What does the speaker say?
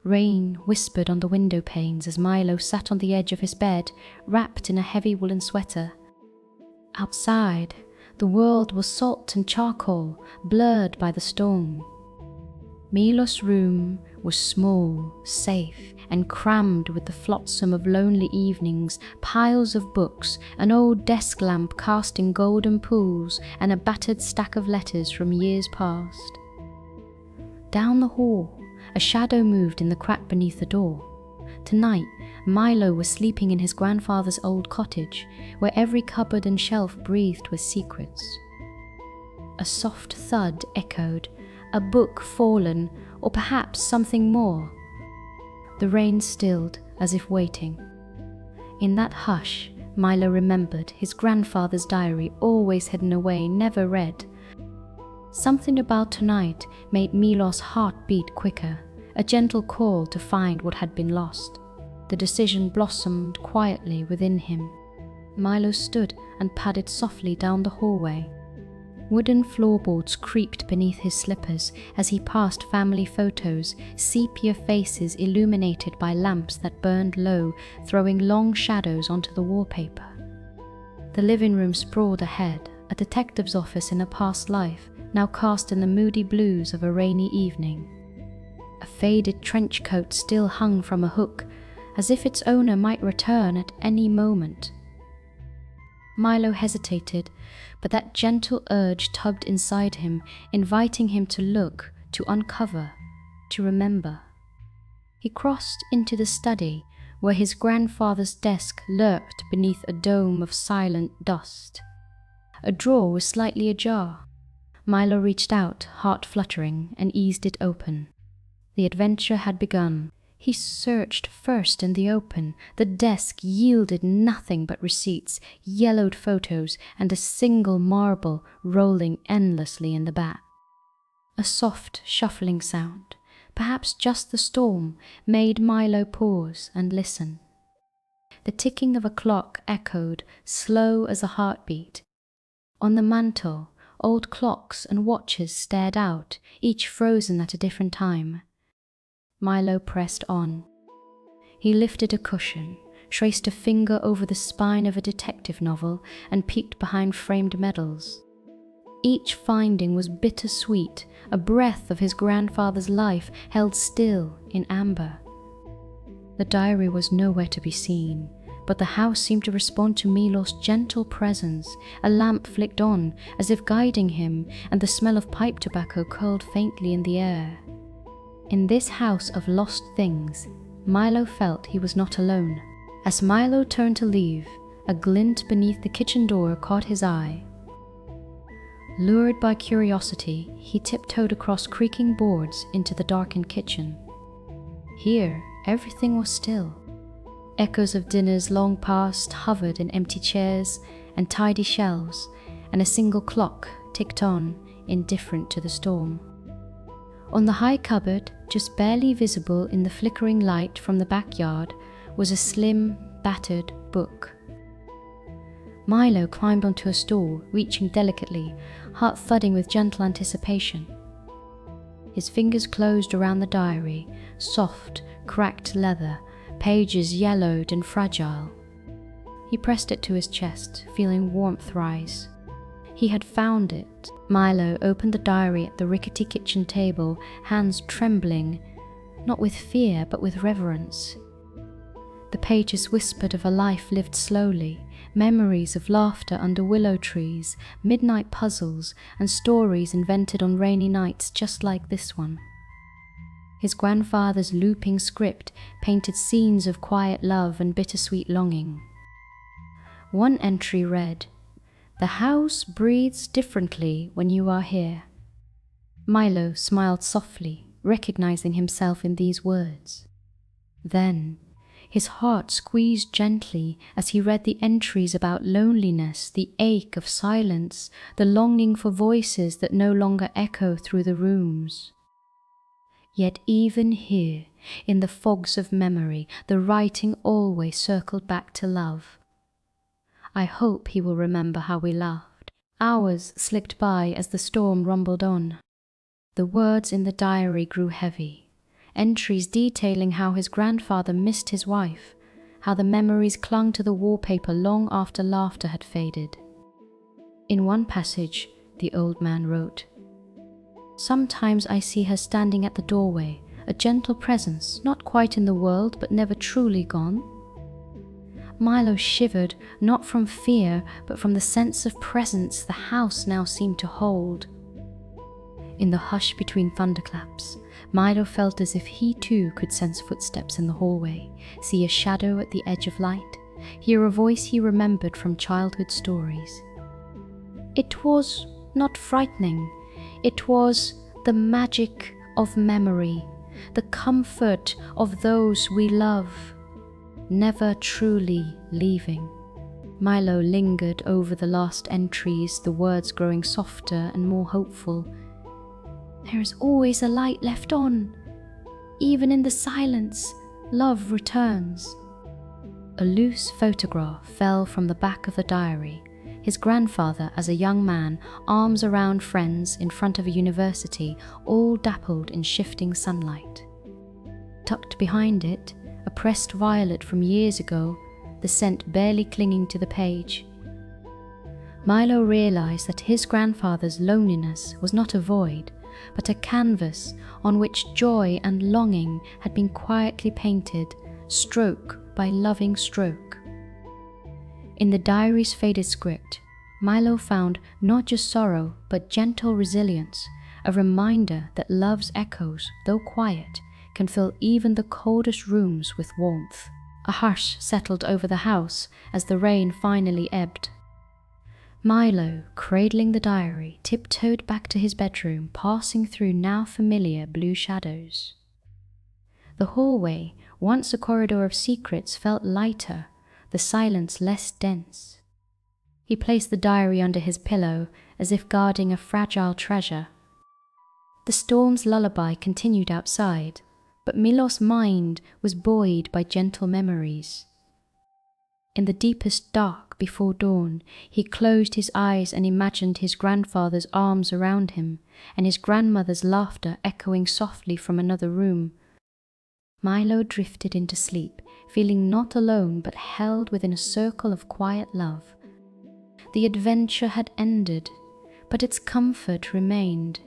Rain whispered on the window panes as Milo sat on the edge of his bed, wrapped in a heavy woolen sweater. Outside, the world was salt and charcoal, blurred by the storm. Milo's room was small, safe, and crammed with the flotsam of lonely evenings, piles of books, an old desk lamp casting golden pools, and a battered stack of letters from years past. Down the hall, a shadow moved in the crack beneath the door. Tonight, Milo was sleeping in his grandfather's old cottage, where every cupboard and shelf breathed with secrets. A soft thud echoed, a book fallen, or perhaps something more. The rain stilled, as if waiting. In that hush, Milo remembered his grandfather's diary, always hidden away, never read. Something about tonight made Milo's heart beat quicker, a gentle call to find what had been lost. The decision blossomed quietly within him. Milo stood and padded softly down the hallway. Wooden floorboards creaked beneath his slippers as he passed family photos, sepia faces illuminated by lamps that burned low, throwing long shadows onto the wallpaper. The living room sprawled ahead, a detective's office in a past life, now cast in the moody blues of a rainy evening. A faded trench coat still hung from a hook, as if its owner might return at any moment. Milo hesitated, but that gentle urge tugged inside him, inviting him to look, to uncover, to remember. He crossed into the study, where his grandfather's desk lurked beneath a dome of silent dust. A drawer was slightly ajar. Milo reached out, heart fluttering, and eased it open. The adventure had begun. He searched first in the open. The desk yielded nothing but receipts, yellowed photos, and a single marble rolling endlessly in the back. A soft, shuffling sound, perhaps just the storm, made Milo pause and listen. The ticking of a clock echoed, slow as a heartbeat. On the mantel, old clocks and watches stared out, each frozen at a different time. Milo pressed on. He lifted a cushion, traced a finger over the spine of a detective novel, and peeked behind framed medals. Each finding was bittersweet, a breath of his grandfather's life held still in amber. The diary was nowhere to be seen, but the house seemed to respond to Milo's gentle presence. A lamp flicked on, as if guiding him, and the smell of pipe tobacco curled faintly in the air. In this house of lost things, Milo felt he was not alone. As Milo turned to leave, a glint beneath the kitchen door caught his eye. Lured by curiosity, he tiptoed across creaking boards into the darkened kitchen. Here, everything was still. Echoes of dinners long past hovered in empty chairs and tidy shelves, and a single clock ticked on, indifferent to the storm. On the high cupboard, just barely visible in the flickering light from the backyard, was a slim, battered book. Milo climbed onto a stool, reaching delicately, heart thudding with gentle anticipation. His fingers closed around the diary, soft, cracked leather, pages yellowed and fragile. He pressed it to his chest, feeling warmth rise. He had found it. Milo opened the diary at the rickety kitchen table, hands trembling, not with fear but with reverence. The pages whispered of a life lived slowly, memories of laughter under willow trees, midnight puzzles, and stories invented on rainy nights just like this one. His grandfather's looping script painted scenes of quiet love and bittersweet longing. One entry read, "The house breathes differently when you are here." Milo smiled softly, recognizing himself in these words. Then, his heart squeezed gently as he read the entries about loneliness, the ache of silence, the longing for voices that no longer echo through the rooms. Yet even here, in the fogs of memory, the writing always circled back to love. I hope he will remember how we laughed. Hours slipped by as the storm rumbled on. The words in the diary grew heavy. entries detailing how his grandfather missed his wife, how the memories clung to the wallpaper long after laughter had faded. In one passage, the old man wrote, "Sometimes I see her standing at the doorway, a gentle presence, not quite in the world, but never truly gone." Milo shivered, not from fear, but from the sense of presence the house now seemed to hold. In the hush between thunderclaps, Milo felt as if he too could sense footsteps in the hallway, see a shadow at the edge of light, hear a voice he remembered from childhood stories. It was not frightening, it was the magic of memory, the comfort of those we love, never truly leaving. Milo lingered over the last entries, the words growing softer and more hopeful. There is always a light left on. Even in the silence, love returns. A loose photograph fell from the back of the diary. His grandfather as a young man, arms around friends in front of a university, all dappled in shifting sunlight. Tucked behind it, a pressed violet from years ago, the scent barely clinging to the page. Milo realized that his grandfather's loneliness was not a void, but a canvas on which joy and longing had been quietly painted, stroke by loving stroke. In the diary's faded script, Milo found not just sorrow, but gentle resilience, a reminder that love's echoes, though quiet, can fill even the coldest rooms with warmth. A hush settled over the house as the rain finally ebbed. Milo, cradling the diary, tiptoed back to his bedroom, passing through now familiar blue shadows. The hallway, once a corridor of secrets, felt lighter, the silence less dense. He placed the diary under his pillow, as if guarding a fragile treasure. The storm's lullaby continued outside, but Milo's mind was buoyed by gentle memories. In the deepest dark before dawn, he closed his eyes and imagined his grandfather's arms around him, and his grandmother's laughter echoing softly from another room. Milo drifted into sleep, feeling not alone but held within a circle of quiet love. The adventure had ended, but its comfort remained.